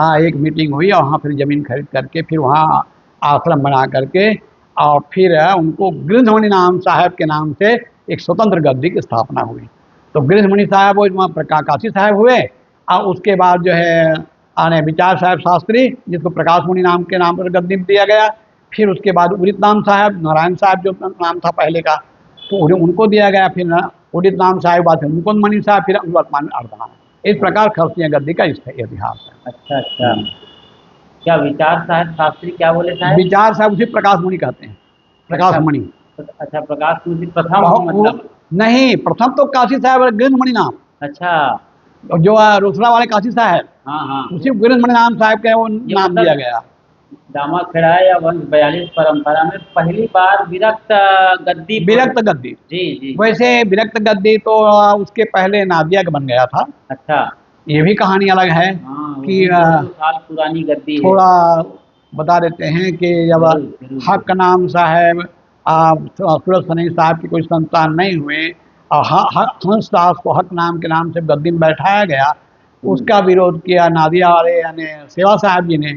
एक मीटिंग हुई और वहाँ फिर ज़मीन खरीद करके फिर वहाँ आश्रम बना करके, और फिर उनको गृहमुनि नाम साहब के नाम से एक स्वतंत्र गद्दी की स्थापना हुई। तो गृहमुनि साहब वो वहाँ काशी साहब हुए, और उसके बाद जो है आने विचार साहब शास्त्री, जिसको प्रकाश मुनि नाम के नाम पर गद्दी दिया गया। फिर उसके बाद उदित नाम साहब, नारायण साहब जो नाम था पहले का, तो उनको दिया गया। फिर उदित नाम साहब बाद फिर मुकुंद मणि साहब, फिर वर्तमान में अर्धनाम। इस प्रकार खरसिया गद्दी का इतिहास है। अच्छा अच्छा। क्या विचार साहब शास्त्री क्या बोले साहब? विचार साहब उसे प्रकाश मुनि कहते हैं, प्रकाश मुनि। अच्छा, प्रकाश मुनि प्रथम मतलब? नहीं, प्रथम तो काशी साहब गृहमुनि नाम। अच्छा। जो रोसड़ा वाले काशी साहब, हाँ हाँ, उसी गृहमुनि नाम साहब का वो नाम दिया गया। दामा खेड़ा या वंश 42 परंपरा में पहली बार विरक्त गद्दी। विरक्त गद्दी। जी जी। वैसे विरक्त गद्दी तो उसके पहले नादिया का बन गया था। अच्छा। ये भी कहानी अलग है। हाँ, कि 200 साल पुरानी गद्दी है। थोड़ा बता देते हैं कि जब हक नाम साहब सूरज सनी साहब की कोई संतान नहीं हुए, और हंस दास को हक नाम के नाम से गद्दी में बैठाया गया, उसका विरोध किया नादिया वाले यानी सेवा साहब जी ने।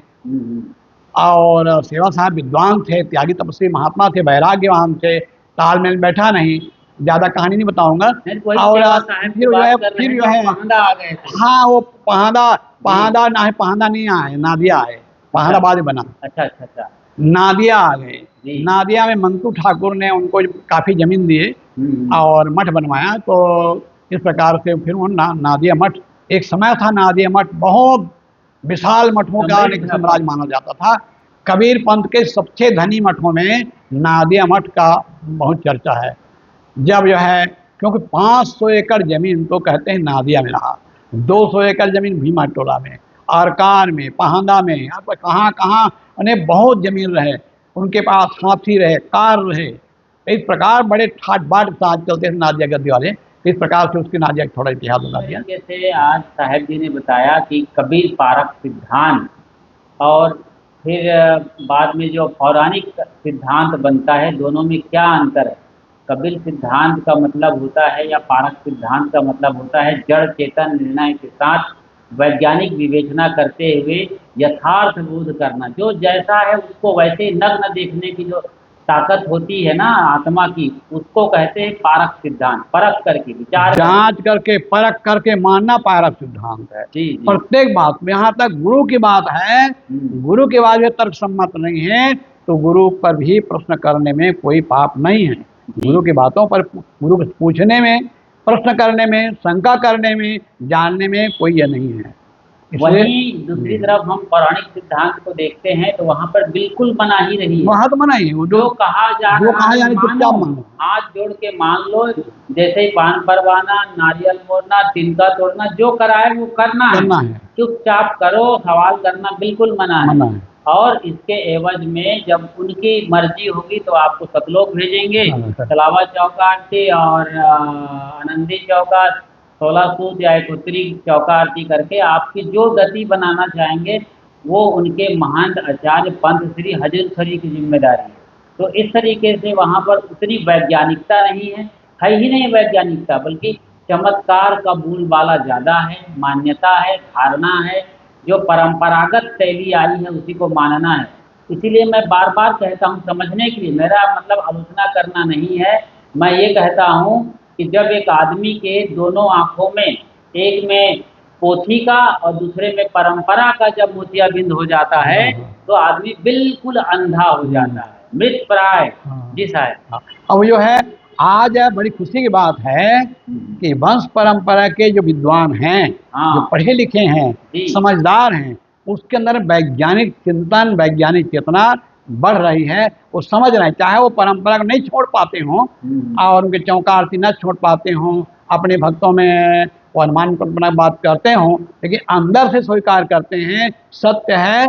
और सेवा साहब विद्वान थे, त्यागी तपस्वी महात्मा थे, वैराग्यवान थे, तालमेल बैठा नहीं। ज़्यादा कहानी नहीं बताऊंगा। और फिर जो है हाँ वो पहाड़ा ना है, पहाड़ा नहीं आए, नादिया आए, पहाड़ा बाद में बना। अच्छा अच्छा अच्छा। नादिया आ गए। नादिया में मंटू ठाकुर ने उनको काफ़ी ज़मीन दिए और मठ बनवाया। तो इस प्रकार से फिर वो नादिया मठ, एक समय था नादिया मठ बहुत विशाल मठों का एक साम्राज्य माना जाता था। कबीर पंथ के सबसे धनी मठों में नादिया मठ का बहुत चर्चा है। जब जो है, क्योंकि 500 एकड़ जमीन तो कहते हैं नादिया में रहा, 200 एकड़ जमीन भीमा टोला में, आरकान में, पहाड़ा में, आप कहाँ कहाँ उन्हें बहुत जमीन रहे। उनके पास हाथी रहे, कार रहे। इस प्रकार बड़े ठाट बाट साथ चलते थे नादिया गद्दी वाले। इस प्रकार से उसकी नादिया थोड़ा इतिहास बता दिया। जैसे आज साहब जी ने बताया कि कबीर पारक सिद्धांत, और फिर बाद में जो पौराणिक सिद्धांत बनता है, दोनों में क्या अंतर है? कबीर सिद्धांत का मतलब होता है या पारक सिद्धांत का मतलब होता है जड़ चेतन निर्णय के साथ वैज्ञानिक विवेचना करते हुए यथार्थ बोध करना। जो जैसा है उसको वैसे नग्न देखने की जो ताकत होती है ना आत्मा की, उसको कहते हैं पारक सिद्धांत। परख करके, विचार जांच करके परख करके मानना पारक सिद्धांत है। जी, प्रत्येक बात में, यहाँ तक गुरु की बात है, गुरु की बात तर्क सम्मत नहीं है, तो गुरु पर भी प्रश्न करने में कोई पाप नहीं है। गुरु की बातों पर गुरु को पूछने में, प्रश्न करने में, शंका करने में, जानने में कोई यह नहीं है। वहीं दूसरी तरफ हम पौराणिक सिद्धांत को देखते हैं तो वहाँ पर बिल्कुल मनाही रही है। वहाँ तो मनाही है, जो कहा जा रहा है मानो, हाथ जोड़ के मान लो। जैसे ही पान परवाना, नारियल मोड़ना, तिनका तोड़ना, जो कराए वो करना है। चुपचाप करो, सवाल करना बिल्कुल मना है। और इसके एवज में जब उनकी मर्जी होगी तो आपको सतलोक भेजेंगे, तलावा चौका आरती और आनंदी चौका 16 सूत या 31 चौका आरती करके आपकी जो गति बनाना चाहेंगे वो उनके महंत आचार्य पंथ श्री हजूर खरी की जिम्मेदारी है। तो इस तरीके से वहाँ पर उतनी वैज्ञानिकता नहीं है ही नहीं वैज्ञानिकता, बल्कि चमत्कार का बोलबाला ज़्यादा है, मान्यता है, धारणा है। जो परंपरागत शैली आई है उसी को मानना है। इसीलिए मैं बार बार कहता हूँ, समझने के लिए, मेरा मतलब आलोचना करना नहीं है। मैं ये कहता हूँ कि जब एक आदमी के दोनों आँखों में, एक में पोथी का और दूसरे में परंपरा का जब मोतियाबिंद हो जाता है तो आदमी बिल्कुल अंधा हो जाता है, मृत प्राय। जी साहब। अब जो है आज बड़ी खुशी की बात है कि वंश परंपरा के जो विद्वान हैं, जो पढ़े लिखे हैं, समझदार हैं, उसके अंदर वैज्ञानिक चिंतन, वैज्ञानिक चेतना बढ़ रही है। वो समझ रहे हैं, चाहे वो परंपरा को नहीं छोड़ पाते हों और उनके चौका आरती न छोड़ पाते हों, अपने भक्तों में वो अनुमान कल्पना बात करते हों, लेकिन अंदर से स्वीकार करते हैं सत्य है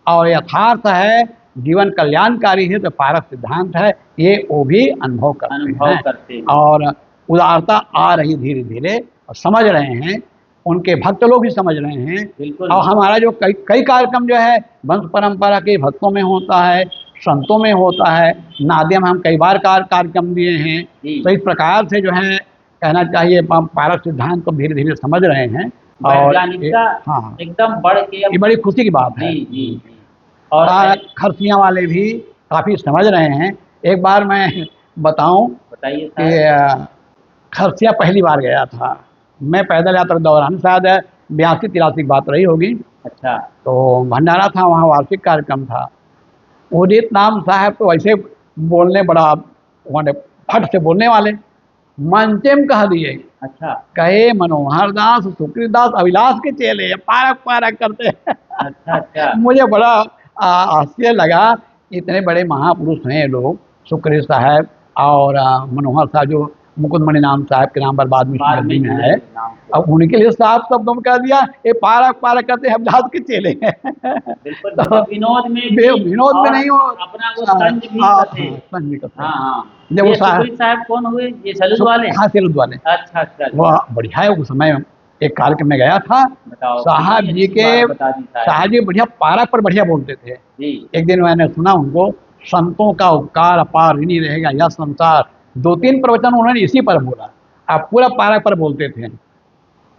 और यथार्थ है, जीवन कल्याणकारी है, तो पारक सिद्धांत है, ये वो भी अनुभव करते हैं और उदारता आ रही धीरे धीरे और समझ रहे हैं, उनके भक्त लोग भी समझ रहे हैं। और हमारा जो कई कार्यक्रम जो है वंश परंपरा के भक्तों में होता है, संतों में होता है, नादिया में हम कई बार कार्यक्रम दिए हैं, तो इस प्रकार से जो है कहना चाहिए पारक सिद्धांत को धीरे धीरे समझ रहे हैं और हाँ एकदम बढ़ के ये बड़ी खुशी की बात है। और खरसियाँ वाले भी काफ़ी समझ रहे हैं। एक बार मैं बताऊं, बताइए कि खरसिया पहली बार गया था मैं पैदल यात्रा के दौरान, शायद 82-83 की बात रही होगी। अच्छा। तो भंडारा था, वहाँ वार्षिक कार्यक्रम था। उदित नाम साहब तो वैसे बोलने बड़ा फट से बोलने वाले, मंचे में कह दिए। अच्छा। कहे मनोहर दास, सुकृत दास, अभिलाष के चेले पारक पारक करते। अच्छा अच्छा। मुझे बड़ा आश्चर्य लगा, इतने बड़े महापुरुष हैं ये लोग, सुकृत साहब और मनोहर साहब जो मुकुंदमणि नाम साहब के नाम पर बाद में है, अब उनके लिए साफ शब्दों में कह दिया ये पारक पारक करते हैं, अभिलाष के चेले। तो विनोद में नहीं हो, अपना वो संज भी करते। जब वो साहब कौन हुए? ये सलूद वाले? हाँ, सलूद वाले। अच्छा अच्छा। वो बढ़िया है। उस समय एक कार्यक्रम में गया था, साहब जी बढ़िया पारक पर बढ़िया बोलते थे। एक दिन मैंने सुना उनको, संतों का उपकार अपार ऋणी रहेगा यह संसार, 2-3 प्रवचन उन्होंने इसी पर बोला, आप पूरा पारक पर बोलते थे।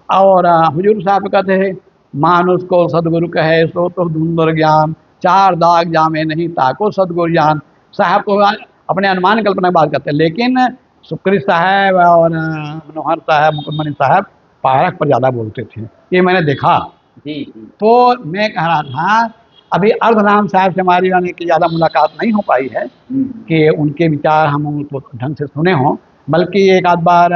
और हुजूर साहब कहते हैं मानुष को सदगुरु कहे सो तो धुंधर ज्ञान, 4 दाग जामे नहीं ताको सदगुरु ज्ञान। साहब को अपने अनुमान कल्पना की बात करते हैं, लेकिन सुकृत साहब और मनोहर साहब, मुकुंदमणि साहब पारक पर ज़्यादा बोलते थे, ये मैंने देखा। जी। तो मैं कह रहा था, अभी अर्धराम साहब से हमारी यानी कि ज़्यादा मुलाकात नहीं हो पाई है कि उनके विचार हम उनको ढंग से सुने हों, बल्कि एक आध बार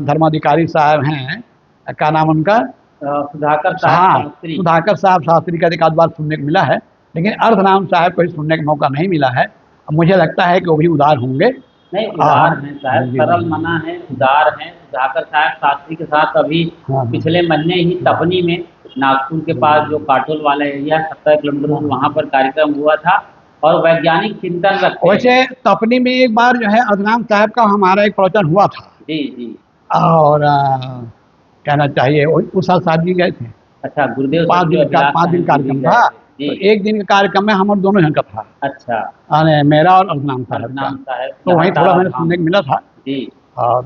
धर्माधिकारी साहब हैं, क्या नाम उनका, सुधाकर साहब, सुधाकर साहब शास्त्री का एक आध बार सुनने को मिला है, लेकिन अर्धराम साहब को ही सुनने का मौका नहीं मिला है। मुझे लगता है कि वो भी उदार होंगे। नहीं, उदार हैं साहब, सरल मना है, उदार हैं। सुधाकर साहब शास्त्री के साथ अभी पिछले महीने ही तपनी में, नागपुर के पास जो काटोल वाला एरिया 17 किलोमीटर, वहाँ पर कार्यक्रम हुआ था और वैज्ञानिक चिंतन रखते। वैसे तपनी में एक बार जो है अर्धराम साहब का हमारा एक प्रवचन हुआ था। जी जी। और कहना चाहिए उस साल साहब जी गए थे। अच्छा, गुरुदेव 5 दिन कार्यक्रम था, तो एक दिन के कार्यक्रम में हम दोनों जन का था। अच्छा। मेरा और अर्धनाम साहब का, तो वहीं थोड़ा मैंने सुनने को मिला था जी, और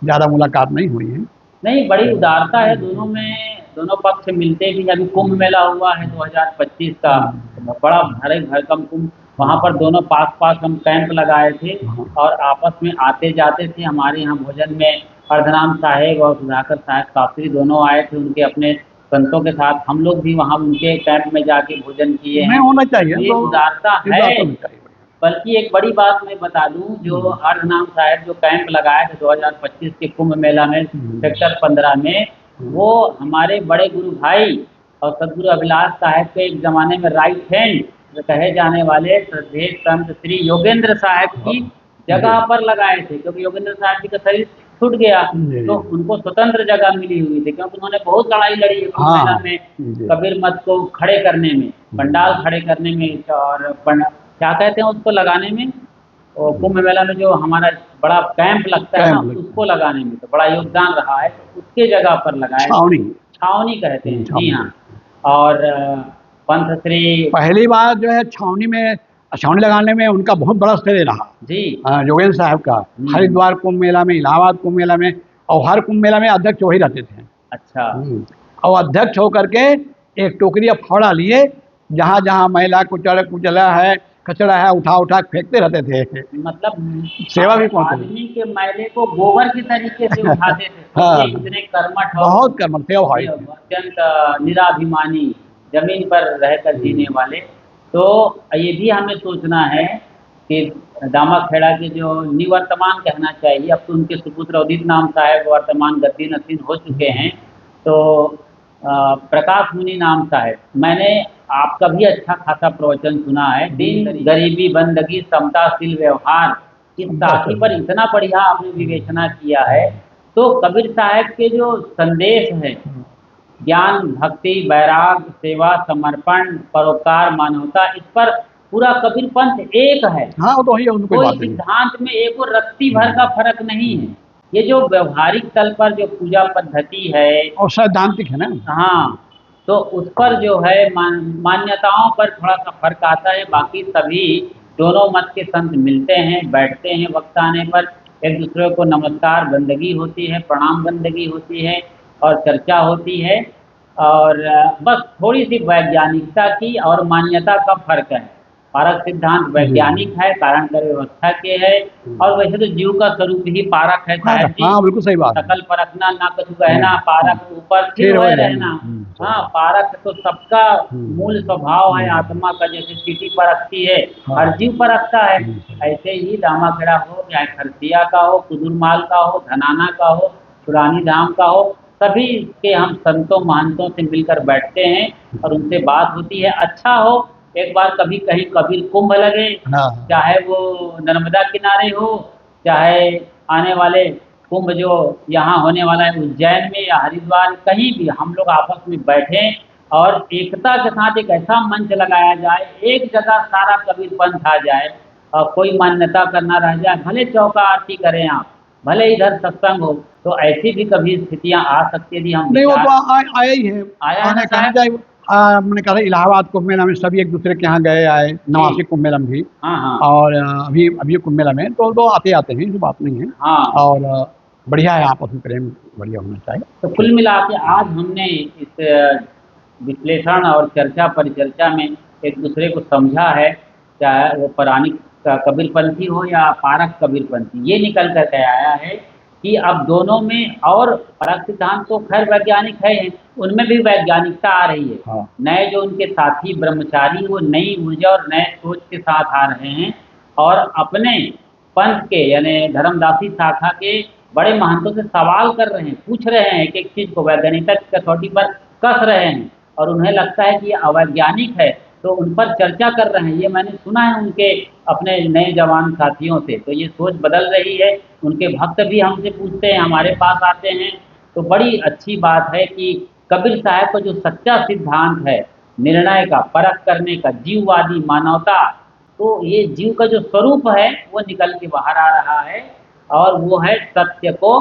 ज़्यादा मुलाकात नहीं हुई है। नहीं, बड़ी उदारता है दोनों में, दोनों पक्ष मिलते भी। अभी कुंभ मेला हुआ है 2025 का, बड़ा भारी भरकम कुंभ, वहाँ पर दोनों पास पास हम कैंप लगाए थे और आपस में आते जाते थे। हमारे यहाँ भोजन में अर्धनाम साहेब और सुधाकर साहब शास्त्री दोनों आए थे, उनके अपने संतों के साथ। हम लोग भी वहाँ उनके कैंप में जाके भोजन किए हैं। होना चाहिए, ये उदारता है। बल्कि एक बड़ी बात मैं बता दूं, जो अर्धनाम साहब जो कैंप लगाए थे 2025 के कुंभ मेला में सेक्टर 15 में, वो हमारे बड़े गुरु भाई और सदगुरु अभिलाष साहब के एक ज़माने में राइट हैंड कहे जाने वाले श्रद्धेय संत श्री योगेंद्र साहब की जगह पर लगाए थे, क्योंकि योगेंद्र साहब जी का शरीर छूट गया तो उनको स्वतंत्र जगह मिली हुई थी, क्योंकि उन्होंने बहुत लड़ाई लड़ी है कुंभ मेला में कबीर मत को खड़े करने में, पंडाल खड़े करने में, और क्या कहते हैं उसको लगाने में, और कुंभ मेला में जो हमारा बड़ा कैंप लगता है ना, उसको लगाने में तो बड़ा योगदान रहा है। तो उसके जगह पर लगाए, छावनी कहते हैं। जी हाँ। और पंथ श्री पहली बार जो है छावनी लगाने में उनका बहुत बड़ा श्रेय रहा जी, योगेंद्र साहब का। हरिद्वार कुंभ मेला में, इलाहाबाद कुंभ मेला में, और हर कुंभ मेला में अध्यक्ष वही रहते थे। अच्छा। और अध्यक्ष होकर के एक टोकरी फावड़ा लिए, जहाँ जहाँ महिला कुचला है कचरा है उठा उठा फेंकते रहते थे, मतलब सेवा भी पहुंचती थी। आदमी के मैले को गोबर की तरीके से उठाते थे। हाँ। ये इतने कर्मठ और बहुत कर्मठ थे भाई। ये अत्यंत निराभिमानी, जमीन पर रहकर जीने वाले। तो ये भी हमें सोचना है कि दामाखेड़ा के जो निवर्तमान कहना चाहिए, अब तो उनके सुपुत्र अवधीत नाम साहब वर्तमान गति नसीन हो चुके हैं। तो प्रकाश मुनि नाम साहब, मैंने आपका भी अच्छा खासा प्रवचन सुना है। दीन गरीबी बंदगी समताशील व्यवहार, इस साथी पर इतना बढ़िया आपने विवेचना किया है। तो कबीर साहब के जो संदेश है, ज्ञान भक्ति वैराग सेवा समर्पण परोपकार मानवता, इस पर पूरा कबीर पंथ एक है। हाँ वो तो ही है, उनको कोई बात नहीं। सिद्धांत में एक और रत्ती भर का फर्क नहीं है। ये जो व्यवहारिक तल पर जो पूजा पद्धति है और सैद्धांतिक है ना। हाँ, तो उस पर जो है मान्यताओं पर थोड़ा सा फर्क आता है। बाकी सभी दोनों मत के संत मिलते हैं, बैठते हैं, वक्त आने पर एक दूसरे को नमस्कार बंदगी होती है, प्रणाम बंदगी होती है और चर्चा होती है। और बस थोड़ी सी वैज्ञानिकता की और मान्यता का फर्क है। पारक सिद्धांत वैज्ञानिक है, कारण कर व्यवस्था के है, और वैसे तो जीव का स्वरूप ही पारक है साहब जी। हाँ बिल्कुल सही बात है। सकल परखना ना कुछ कहना, पारक ऊपर स्थिर हुए रहना। हाँ, पारक तो सबका मूल स्वभाव है, आत्मा का जैसे चींटी परखती है, हर जीव परखता है। ऐसे ही दामाखेड़ा हो, चाहे खरसिया का हो, कुदुरमाल का हो, धनाना का हो, पुरानी धाम का हो, सभी के हम संतों महंतों से मिलकर बैठते हैं और उनसे बात होती है। अच्छा हो एक बार कभी कहीं कबीर कुंभ लगे, चाहे वो नर्मदा किनारे हो, चाहे आने वाले कुंभ जो यहाँ होने वाला है उज्जैन में या हरिद्वार, कहीं भी हम लोग आपस में बैठें और एकता के साथ एक ऐसा मंच लगाया जाए, एक जगह सारा कबीर पंथ आ जाए और कोई मान्यता करना रह जाए, भले चौका आरती करें आप, भले इधर सत्संग हो, तो ऐसी भी कभी स्थितियां आ सकती थी। हम नहीं वो तो आया ही है। आया है ना साहब? मैंने कहा इलाहाबाद कुंभ मेला में सभी एक दूसरे के यहाँ गए आए, नवासी कुंभ मेला में भी। हाँ। और अभी कुंभ मेला में तो आते आते हैं, जो बात नहीं है। हाँ। और बढ़िया है, आपस में प्रेम बढ़िया होना चाहिए। तो कुल मिला के आज हमने इस विश्लेषण और चर्चा परिचर्चा में एक दूसरे को समझा है, चाहे वो पौराणिक कबीरपंथी हो या पारक कबीरपंथी, ये निकल कर आया है कि अब दोनों में, और परक सिद्धांत तो खैर वैज्ञानिक है, उनमें भी वैज्ञानिकता आ रही है। हाँ। नए जो उनके साथी ब्रह्मचारी वो नई ऊर्जा और नए सोच के साथ आ रहे हैं और अपने पंथ के यानी धर्मदासी शाखा के बड़े महंतों से सवाल कर रहे हैं, पूछ रहे हैं, एक एक चीज को वैज्ञानिकता की कसौटी पर कस रहे हैं और उन्हें लगता है कि ये अवैज्ञानिक है तो उन पर चर्चा कर रहे हैं। ये मैंने सुना है उनके अपने नए जवान साथियों से। तो ये सोच बदल रही है, उनके भक्त भी हमसे पूछते हैं, हमारे पास आते हैं। तो बड़ी अच्छी बात है कि कबीर साहब का जो सच्चा सिद्धांत है निर्णय का, परख करने का, जीववादी मानवता, तो ये जीव का जो स्वरूप है वो निकल के बाहर आ रहा है और वो है सत्य को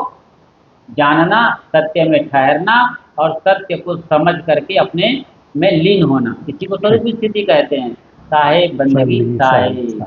जानना, सत्य में ठहरना और सत्य को समझ करके अपने में लीन होना। इसी को स्वरूप स्थिति कहते हैं। साहेब बंदगी साहेब।